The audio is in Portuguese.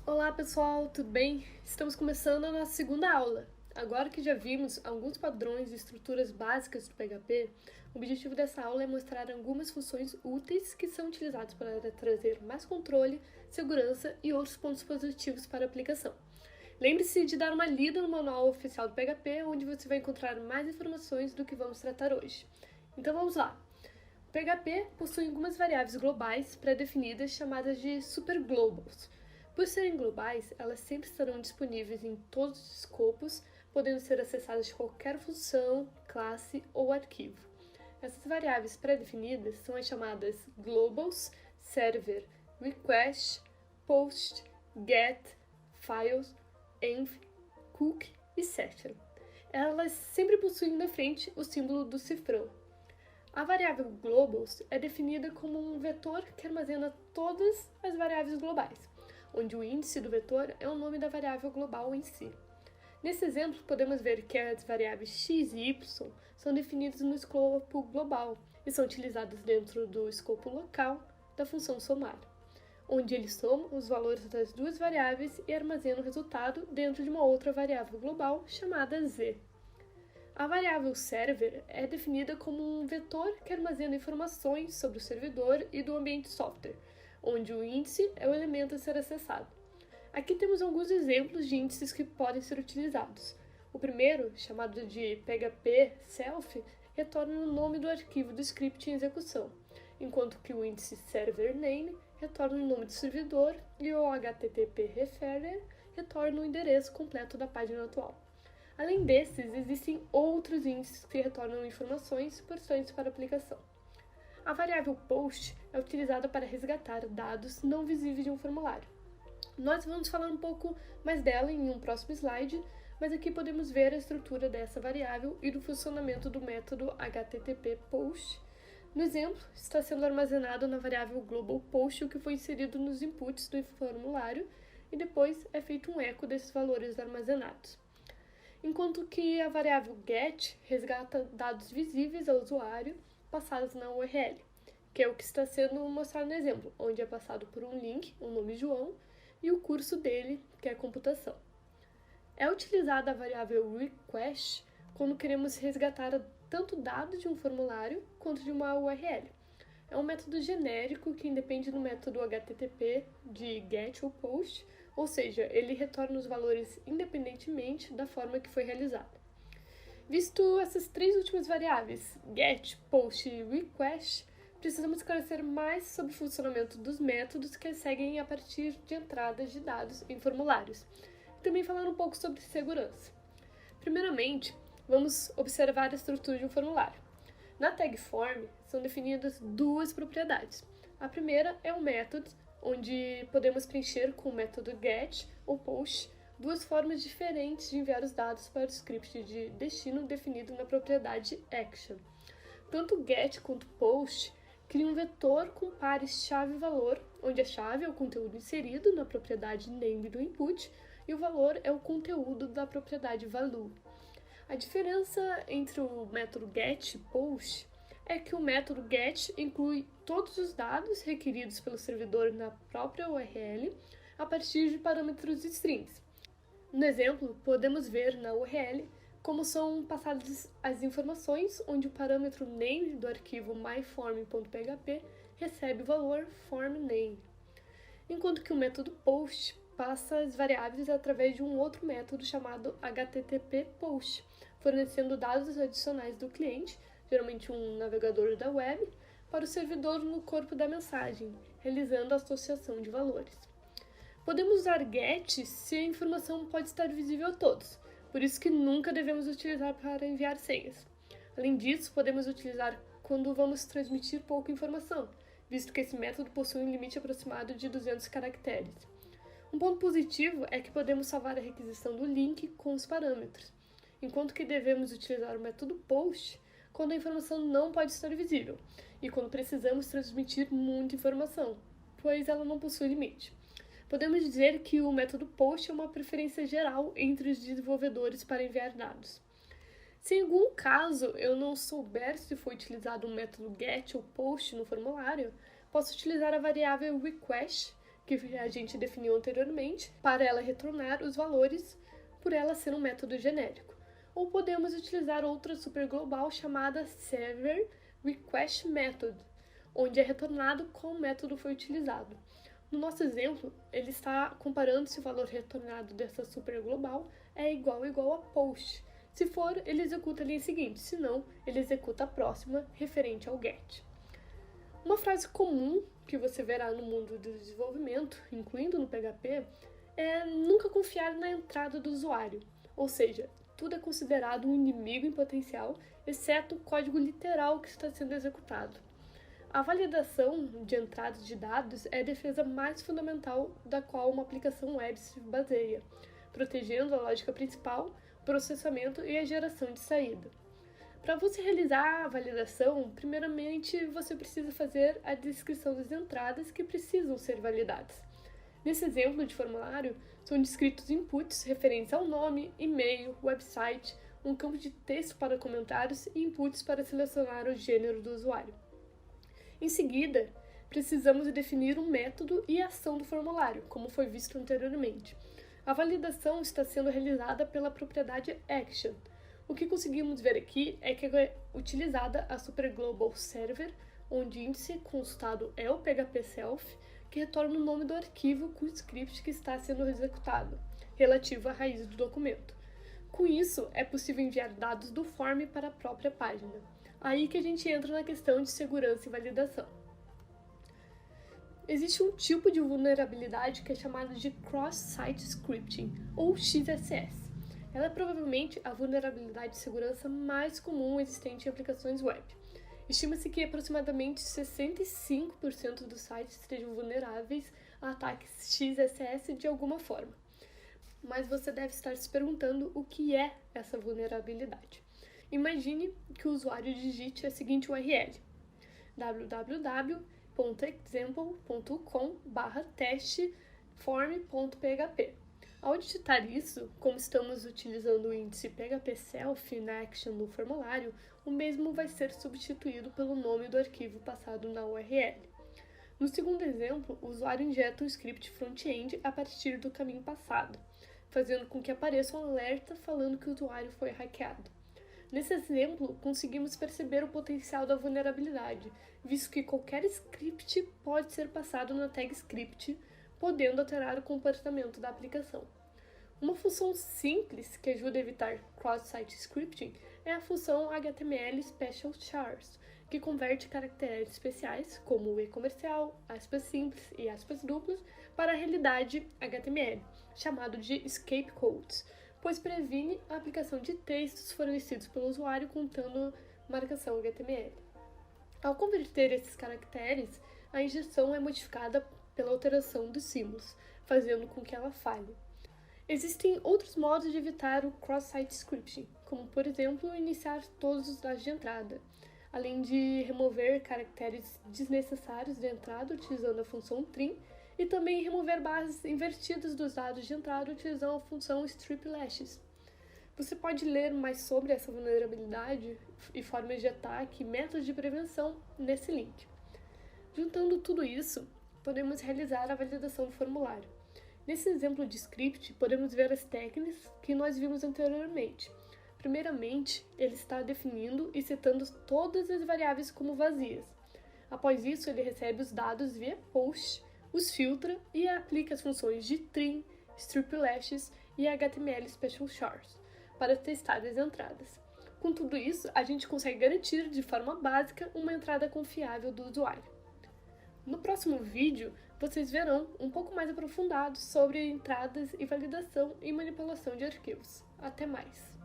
Olá pessoal, tudo bem? Estamos começando a nossa segunda aula. Agora que já vimos alguns padrões e estruturas básicas do PHP, o objetivo dessa aula é mostrar algumas funções úteis que são utilizadas para trazer mais controle, segurança e outros pontos positivos para a aplicação. Lembre-se de dar uma lida no manual oficial do PHP, onde você vai encontrar mais informações do que vamos tratar hoje. Então vamos lá! O PHP possui algumas variáveis globais pré-definidas chamadas de superglobals. Por serem globais, elas sempre estarão disponíveis em todos os escopos, podendo ser acessadas de qualquer função, classe ou arquivo. Essas variáveis pré-definidas são as chamadas globals, server, request, post, get, files, env, cook, etc. Elas sempre possuem na frente o símbolo do cifrão. A variável globals é definida como um vetor que armazena todas as variáveis globais, onde o índice do vetor é o nome da variável global em si. Nesse exemplo, podemos ver que as variáveis x e y são definidas no escopo global e são utilizadas dentro do escopo local da função somar, onde ele soma os valores das duas variáveis e armazena o resultado dentro de uma outra variável global chamada z. A variável server é definida como um vetor que armazena informações sobre o servidor e do ambiente software, onde o índice é o elemento a ser acessado. Aqui temos alguns exemplos de índices que podem ser utilizados. O primeiro, chamado de PHP self, retorna o nome do arquivo do script em execução, enquanto que o índice server name retorna o nome do servidor e o HTTP referrer retorna o endereço completo da página atual. Além desses, existem outros índices que retornam informações importantes para a aplicação. A variável post é utilizada para resgatar dados não visíveis de um formulário. Nós vamos falar um pouco mais dela em um próximo slide, mas aqui podemos ver a estrutura dessa variável e do funcionamento do método HTTP post. No exemplo, está sendo armazenado na variável global post o que foi inserido nos inputs do formulário e depois é feito um eco desses valores armazenados. Enquanto que a variável get resgata dados visíveis ao usuário passados na URL, que é o que está sendo mostrado no exemplo, onde é passado por um link, o nome João, e o curso dele, que é computação. É utilizada a variável request quando queremos resgatar tanto dados de um formulário quanto de uma URL. É um método genérico que independe do método HTTP de get ou post, ou seja, ele retorna os valores independentemente da forma que foi realizada. Visto essas três últimas variáveis, get, post e request, precisamos esclarecer mais sobre o funcionamento dos métodos que seguem a partir de entradas de dados em formulários. E também falar um pouco sobre segurança. Primeiramente, vamos observar a estrutura de um formulário. Na tag form, são definidas duas propriedades. A primeira é o método, onde podemos preencher com o método get ou post duas formas diferentes de enviar os dados para o script de destino definido na propriedade action. Tanto get quanto post criam um vetor com pares chave-valor, onde a chave é o conteúdo inserido na propriedade name do input e o valor é o conteúdo da propriedade value. A diferença entre o método get e post é que o método get inclui todos os dados requeridos pelo servidor na própria URL a partir de parâmetros strings. No exemplo, podemos ver na URL como são passadas as informações, onde o parâmetro name do arquivo myform.php recebe o valor formName, enquanto que o método post passa as variáveis através de um outro método chamado HTTP post, fornecendo dados adicionais do cliente, geralmente um navegador da web, para o servidor no corpo da mensagem, realizando a associação de valores. Podemos usar get se a informação pode estar visível a todos, por isso que nunca devemos utilizar para enviar senhas. Além disso, podemos utilizar quando vamos transmitir pouca informação, visto que esse método possui um limite aproximado de 200 caracteres. Um ponto positivo é que podemos salvar a requisição do link com os parâmetros, enquanto que devemos utilizar o método post quando a informação não pode estar visível e quando precisamos transmitir muita informação, pois ela não possui limite. Podemos dizer que o método post é uma preferência geral entre os desenvolvedores para enviar dados. Se em algum caso eu não souber se foi utilizado um método get ou post no formulário, posso utilizar a variável request, que a gente definiu anteriormente, para ela retornar os valores por ela ser um método genérico. Ou podemos utilizar outra superglobal chamada Server Request Method, onde é retornado qual método foi utilizado. No nosso exemplo, ele está comparando se o valor retornado dessa superglobal é igual a post. Se for, ele executa a linha seguinte, se não, ele executa a próxima, referente ao get. Uma frase comum que você verá no mundo do desenvolvimento, incluindo no PHP, é nunca confiar na entrada do usuário, ou seja, tudo é considerado um inimigo em potencial, exceto o código literal que está sendo executado. A validação de entradas de dados é a defesa mais fundamental da qual uma aplicação web se baseia, protegendo a lógica principal, o processamento e a geração de saída. Para você realizar a validação, primeiramente você precisa fazer a descrição das entradas que precisam ser validadas. Nesse exemplo de formulário, são descritos inputs referentes ao nome, e-mail, website, um campo de texto para comentários e inputs para selecionar o gênero do usuário. Em seguida, precisamos definir um método e ação do formulário, como foi visto anteriormente. A validação está sendo realizada pela propriedade action. O que conseguimos ver aqui é que é utilizada a superglobal server, onde o índice consultado é o PHP self, que retorna o nome do arquivo com o script que está sendo executado, relativo à raiz do documento. Com isso, é possível enviar dados do form para a própria página. Aí que a gente entra na questão de segurança e validação. Existe um tipo de vulnerabilidade que é chamada de Cross-Site Scripting, ou XSS. Ela é provavelmente a vulnerabilidade de segurança mais comum existente em aplicações web. Estima-se que aproximadamente 65% dos sites estejam vulneráveis a ataques XSS de alguma forma. Mas você deve estar se perguntando o que é essa vulnerabilidade. Imagine que o usuário digite a seguinte URL: www.example.com/testform.php. Ao digitar isso, como estamos utilizando o índice PHP self na action no formulário, o mesmo vai ser substituído pelo nome do arquivo passado na URL. No segundo exemplo, o usuário injeta um script front-end a partir do caminho passado, fazendo com que apareça um alerta falando que o usuário foi hackeado. Nesse exemplo, conseguimos perceber o potencial da vulnerabilidade, visto que qualquer script pode ser passado na tag script, podendo alterar o comportamento da aplicação. Uma função simples que ajuda a evitar cross-site scripting é a função HTML Special Chars, que converte caracteres especiais, como o e-comercial, aspas simples e aspas duplas, para a realidade HTML, chamado de escapecodes, pois previne a aplicação de textos fornecidos pelo usuário contendo marcação HTML. Ao converter esses caracteres, a injeção é modificada pela alteração dos símbolos, fazendo com que ela falhe. Existem outros modos de evitar o cross-site scripting, como, por exemplo, iniciar todos os dados de entrada, além de remover caracteres desnecessários de entrada utilizando a função trim, e também remover bases invertidas dos dados de entrada utilizando a função strip-lashes. Você pode ler mais sobre essa vulnerabilidade e formas de ataque e métodos de prevenção nesse link. Juntando tudo isso, podemos realizar a validação do formulário. Nesse exemplo de script, podemos ver as técnicas que nós vimos anteriormente. Primeiramente, ele está definindo e setando todas as variáveis como vazias. Após isso, ele recebe os dados via post, os filtra e aplica as funções de trim, strip-lashes e HTML Special Chars para testar as entradas. Com tudo isso, a gente consegue garantir de forma básica uma entrada confiável do usuário. No próximo vídeo, vocês verão um pouco mais aprofundado sobre entradas e validação e manipulação de arquivos. Até mais!